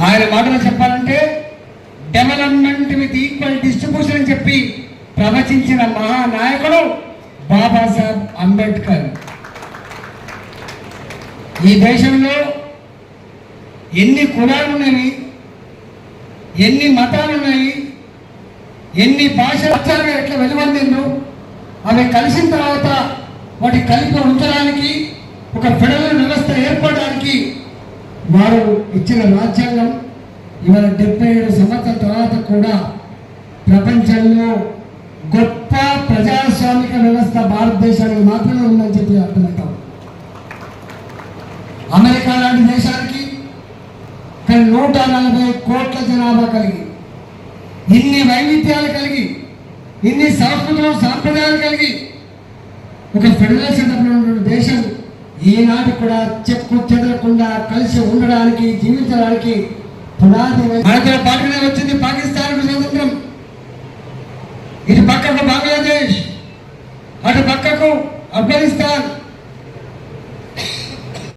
ఆయన మాటలు చెప్పాలంటే డెవలప్మెంట్ విత్ ఈక్వల్ డిస్ట్రిబ్యూషన్ అని చెప్పి ప్రవచించిన మహానాయకుడు బాబాసాహెబ్ అంబేద్కర్. ఈ దేశంలో ఎన్ని కులాలు ఉన్నాయి, ఎన్ని మతాలు ఉన్నాయి, ఎన్ని భాషలు ఎట్లా వెలువడిందో అవి కలిసిన తర్వాత వాటి కలిపి ఉంచడానికి ఒక ఫెడరల్ వ్యవస్థ ఏర్పడడానికి వారు ఇచ్చిన రాజ్యాంగం ఇవాళ 77 సంవత్సరాల తర్వాత కూడా ప్రపంచంలో గొప్ప ప్రజాస్వామిక వ్యవస్థ భారతదేశానికి మాత్రమే ఉందని చెప్పి అర్థమవుతాం. అమెరికా లాంటి దేశానికి 140 కోట్ల జనాభా కలిగి, ఇన్ని వైవిధ్యాలు కలిగి, ఇన్ని సంస్కృతులు సాంప్రదాయాలు కలిగి ఒక ఫెడరల్ సెటప్లో ఉన్న దేశం ఈనాటి కూడా చెక్కు చెదరకుండా కలిసి ఉండడానికి, జీవించడానికి పునాది. మనతో పాటునే వచ్చింది పాకిస్తాన్కు స్వతంత్రం. ఇటు పక్కకు బంగ్లాదేశ్, అటు పక్కకు ఆఫ్ఘనిస్తాన్,